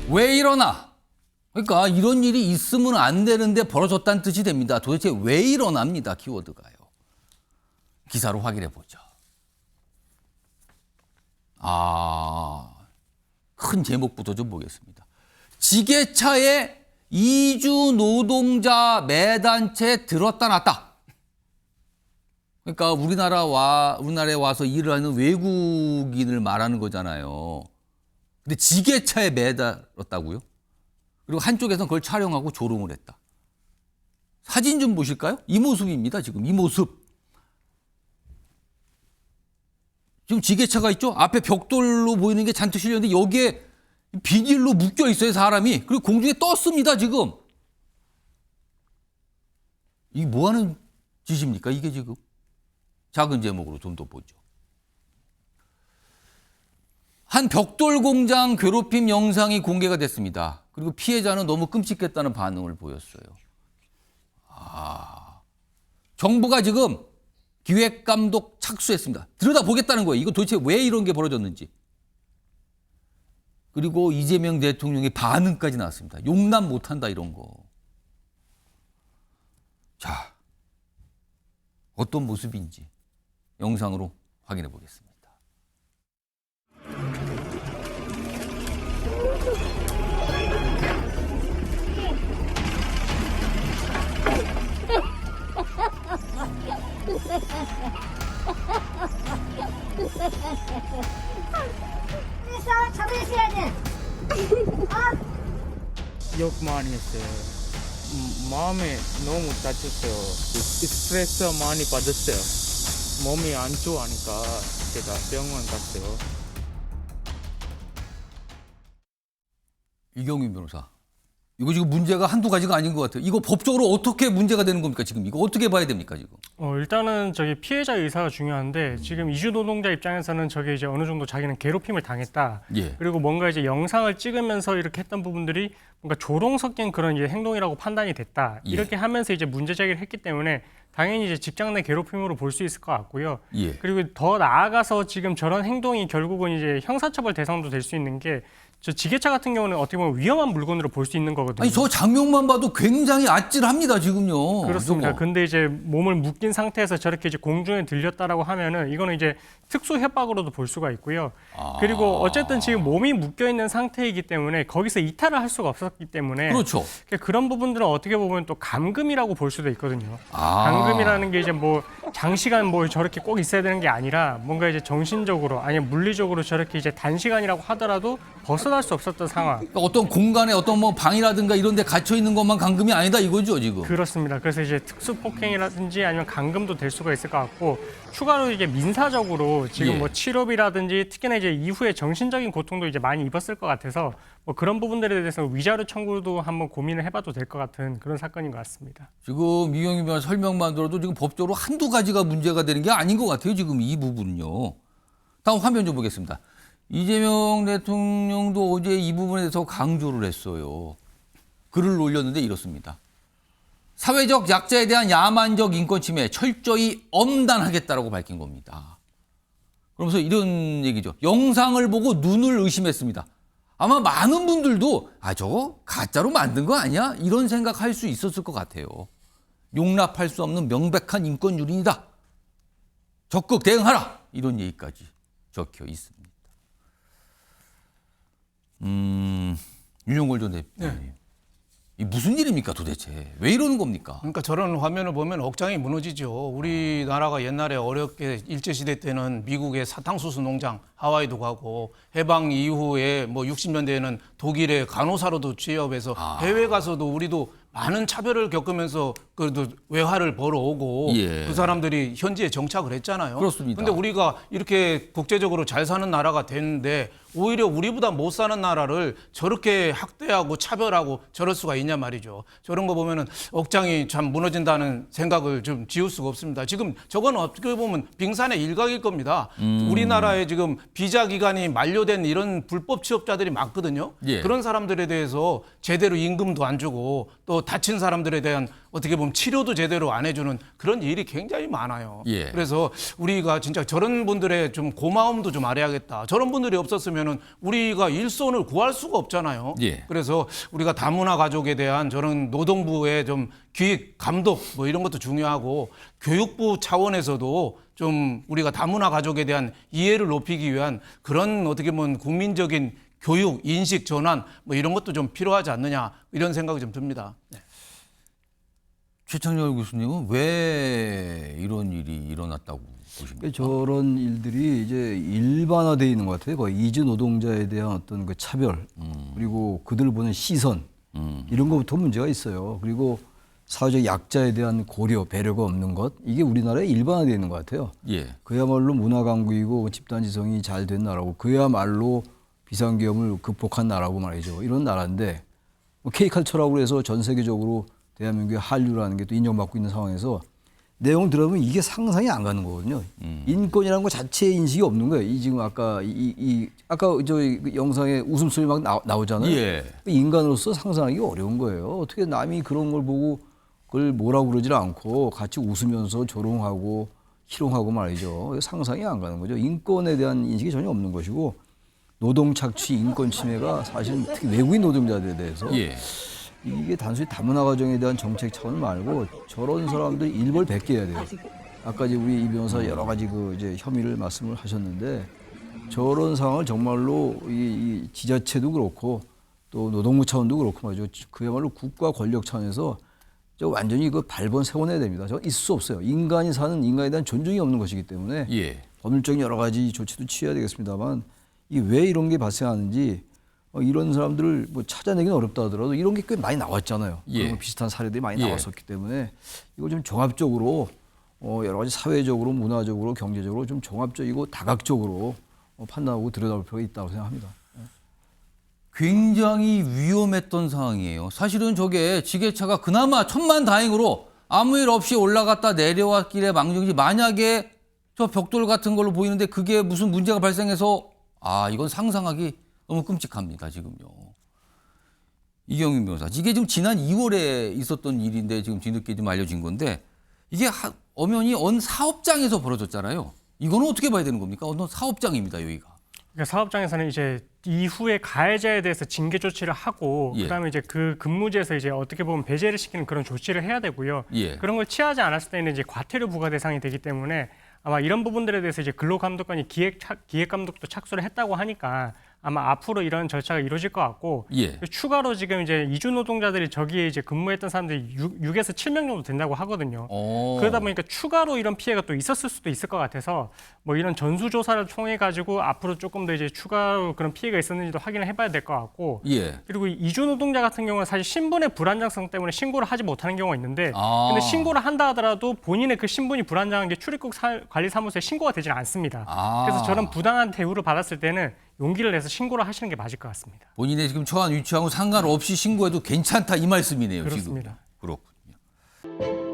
왜 일어나? 그러니까 이런 일이 있으면 안 되는데 벌어졌다는 뜻이 됩니다. 도대체 왜 일어납니다. 키워드가요. 기사로 확인해 보죠. 큰 제목부터 좀 보겠습니다. 지게차에 이주 노동자 매단체 들었다 놨다. 그러니까 우리나라에 와서 일을 하는 외국인을 말하는 거잖아요. 근데 지게차에 매달았다고요? 그리고 한쪽에서는 그걸 촬영하고 조롱을 했다. 사진 좀 보실까요? 이 모습입니다. 지금 이 모습. 지금 지게차가 있죠? 앞에 벽돌로 보이는 게 잔뜩 실렸는데 여기에 비닐로 묶여 있어요, 사람이. 그리고 공중에 떴습니다, 지금. 이게 뭐 하는 짓입니까, 이게 지금? 작은 제목으로 좀 더 보죠. 한 벽돌 공장 괴롭힘 영상이 공개가 됐습니다. 그리고 피해자는 너무 끔찍했다는 반응을 보였어요. 정부가 지금 기획감독 착수했습니다. 들여다보겠다는 거예요. 이거 도대체 왜 이런 게 벌어졌는지. 그리고 이재명 대통령의 반응까지 나왔습니다. 용납 못한다 이런 거. 자, 어떤 모습인지 영상으로 확인해 보겠습니다. 그래서 잡으셔야 돼. 욕 많이 했어요. 마음에 너무 다쳤어요. 스트레스 많이 받았어요. 몸이 안 좋아하니까 제가 병원 갔어요. 이경윤 변호사. 이거 지금 문제가 한두 가지가 아닌 것 같아요. 이거 법적으로 어떻게 문제가 되는 겁니까, 지금? 이거 어떻게 봐야 됩니까, 지금? 일단은 저기 피해자 의사가 중요한데 지금 이주 노동자 입장에서는 저게 이제 어느 정도 자기는 괴롭힘을 당했다. 예. 그리고 뭔가 이제 영상을 찍으면서 이렇게 했던 부분들이 뭔가 조롱 섞인 그런 이제 행동이라고 판단이 됐다. 예. 이렇게 하면서 이제 문제 제기를 했기 때문에 당연히 이제 직장 내 괴롭힘으로 볼 수 있을 것 같고요. 예. 그리고 더 나아가서 지금 저런 행동이 결국은 이제 형사처벌 대상도 될 수 있는 게 저 지게차 같은 경우는 어떻게 보면 위험한 물건으로 볼 수 있는 거거든요. 아니, 저 장면만 봐도 굉장히 아찔합니다, 지금요. 그렇습니다. 저거. 근데 이제 몸을 묶인 상태에서 저렇게 이제 공중에 들렸다라고 하면은 이거는 이제 특수 협박으로도 볼 수가 있고요. 그리고 어쨌든 지금 몸이 묶여 있는 상태이기 때문에 거기서 이탈을 할 수가 없었기 때문에 그렇죠. 그런 부분들은 어떻게 보면 또 감금이라고 볼 수도 있거든요. 아. 감금이라는 게 이제 뭐 장시간 뭐 저렇게 꼭 있어야 되는 게 아니라 뭔가 이제 정신적으로 아니면 물리적으로 저렇게 이제 단시간이라고 하더라도 벗어날 수 없었던 상황. 그러니까 어떤 공간에 어떤 뭐 방이라든가 이런 데 갇혀 있는 것만 감금이 아니다 이거죠, 지금. 그렇습니다. 그래서 이제 특수폭행이라든지 아니면 감금도 될 수가 있을 것 같고 추가로 이게 민사적으로 지금 예. 뭐 치료비라든지 특히나 이제 이후에 정신적인 고통도 이제 많이 입었을 것 같아서 뭐 그런 부분들에 대해서 위자료 청구도 한번 고민을 해봐도 될 것 같은 그런 사건인 것 같습니다. 지금 이경윤 변호사 설명만 들어도 지금 법적으로 한두 가지가 문제가 되는 게 아닌 것 같아요, 지금 이 부분은요. 다음 화면 좀 보겠습니다. 이재명 대통령도 어제 이 부분에 대해서 강조를 했어요. 글을 올렸는데 이렇습니다. 사회적 약자에 대한 야만적 인권 침해 철저히 엄단하겠다라고 밝힌 겁니다. 그러면서 이런 얘기죠. 영상을 보고 눈을 의심했습니다. 아마 많은 분들도 저거 가짜로 만든 거 아니야? 이런 생각할 수 있었을 것 같아요. 용납할 수 없는 명백한 인권 유린이다. 적극 대응하라. 이런 얘기까지 적혀 있습니다. 윤용걸 전 대표님. 이 무슨 일입니까 도대체? 왜 이러는 겁니까? 그러니까 저런 화면을 보면 억장이 무너지죠. 우리나라가 옛날에 어렵게 일제시대 때는 미국의 사탕수수 농장 하와이도 가고 해방 이후에 뭐 60년대에는 독일의 간호사로도 취업해서 해외 가서도 우리도 많은 차별을 겪으면서 그래도 외화를 벌어오고 예. 그 사람들이 현지에 정착을 했잖아요. 그렇습니다. 근데 우리가 이렇게 국제적으로 잘 사는 나라가 됐는데 오히려 우리보다 못 사는 나라를 저렇게 학대하고 차별하고 저럴 수가 있냐 말이죠. 저런 거 보면은 억장이 참 무너진다는 생각을 좀 지울 수가 없습니다. 지금 저건 어떻게 보면 빙산의 일각일 겁니다. 우리나라에 지금 비자 기간이 만료된 이런 불법 취업자들이 많거든요. 예. 그런 사람들에 대해서 제대로 임금도 안 주고 또 다친 사람들에 대한 어떻게 보면 보면 치료도 제대로 안 해주는 그런 일이 굉장히 많아요. 예. 그래서 우리가 진짜 저런 분들의 좀 고마움도 좀 알아야겠다. 저런 분들이 없었으면은 우리가 일손을 구할 수가 없잖아요. 예. 그래서 우리가 다문화 가족에 대한 저런 노동부의 좀 기획 감독 뭐 이런 것도 중요하고 교육부 차원에서도 좀 우리가 다문화 가족에 대한 이해를 높이기 위한 그런 어떻게 보면 국민적인 교육, 인식 전환 뭐 이런 것도 좀 필요하지 않느냐 이런 생각이 좀 듭니다. 네. 최창렬 교수님은 왜 이런 일이 일어났다고 보십니까? 저런 일들이 이제 일반화되어 있는 것 같아요. 거의 이주 노동자에 대한 어떤 그 차별 그리고 그들을 보는 시선 이런 것부터 문제가 있어요. 그리고 사회적 약자에 대한 고려, 배려가 없는 것 이게 우리나라에 일반화되어 있는 것 같아요. 예. 그야말로 문화 강국이고 집단지성이 잘 된 나라고 그야말로 비상계엄을 극복한 나라고 말이죠. 이런 나라인데 뭐 K컬처라고 해서 전 세계적으로 대한민국의 한류라는 게 또 인정받고 있는 상황에서 내용 들어보면 이게 상상이 안 가는 거거든요. 인권이라는 것 자체의 인식이 없는 거예요. 이 지금 아까 아까 저 영상에 웃음소리 막 나오잖아요. 예. 인간으로서 상상하기 어려운 거예요. 어떻게 남이 그런 걸 보고 그걸 뭐라고 그러질 않고 같이 웃으면서 조롱하고 희롱하고 말이죠. 상상이 안 가는 거죠. 인권에 대한 인식이 전혀 없는 것이고 노동 착취, 인권 침해가 사실 특히 외국인 노동자들에 대해서 예. 이게 단순히 다문화 가정에 대한 정책 차원 말고 저런 사람들 일벌백계해야 돼요. 아까 이제 우리 이 변호사 여러 가지 그 이제 혐의를 말씀을 하셨는데 저런 상황을 정말로 이 지자체도 그렇고 또 노동부 차원도 그렇고 말이죠. 그야말로 국가 권력 차원에서 저 완전히 그 발본 세워내야 됩니다. 저 있을 수 없어요. 인간이 사는 인간에 대한 존중이 없는 것이기 때문에 예. 법률적인 여러 가지 조치도 취해야 되겠습니다만 이게 왜 이런 게 발생하는지 이런 사람들을 뭐 찾아내기는 어렵다 하더라도 이런 게 꽤 많이 나왔잖아요. 예. 그런 비슷한 사례들이 많이 예. 나왔었기 때문에 이거 좀 종합적으로 여러 가지 사회적으로, 문화적으로, 경제적으로 좀 종합적이고 다각적으로 판단하고 들여다볼 필요가 있다고 생각합니다. 굉장히 위험했던 상황이에요. 사실은 저게 지게차가 그나마 천만다행으로 아무 일 없이 올라갔다 내려왔길래 망정이지 만약에 저 벽돌 같은 걸로 보이는데 그게 무슨 문제가 발생해서 이건 상상하기 너무 끔찍합니다, 지금요. 이경윤 변호사. 이게 지금 지난 2월에 있었던 일인데 지금 뒤늦게 좀 알려진 건데 이게 엄연히 어느 사업장에서 벌어졌잖아요. 이거는 어떻게 봐야 되는 겁니까? 어느 사업장입니다, 여기가. 그러니까 사업장에서는 이제 이후에 가해자에 대해서 징계 조치를 하고 예. 그다음에 이제 그 근무지에서 이제 어떻게 보면 배제를 시키는 그런 조치를 해야 되고요. 예. 그런 걸 취하지 않았을 때는 이제 과태료 부과 대상이 되기 때문에 아마 이런 부분들에 대해서 이제 근로감독관이 기획감독도 착수를 했다고 하니까 아마 앞으로 이런 절차가 이루어질 것 같고 예. 추가로 지금 이제 이주 노동자들이 저기에 이제 근무했던 사람들이 6에서 7명 정도 된다고 하거든요. 그러다 보니까 추가로 이런 피해가 또 있었을 수도 있을 것 같아서 뭐 이런 전수조사를 통해 가지고 앞으로 조금 더 이제 추가로 그런 피해가 있었는지도 확인을 해봐야 될 것 같고 예. 그리고 이주 노동자 같은 경우는 사실 신분의 불안정성 때문에 신고를 하지 못하는 경우가 있는데 근데 신고를 한다 하더라도 본인의 그 신분이 불안정한 게 출입국 관리사무소에 신고가 되지는 않습니다. 그래서 저런 부당한 대우를 받았을 때는 용기를 내서 신고를 하시는 게 맞을 것 같습니다. 본인의 지금 처한 위치하고 상관없이 신고해도 괜찮다 이 말씀이네요. 그렇습니다. 지금. 그렇군요.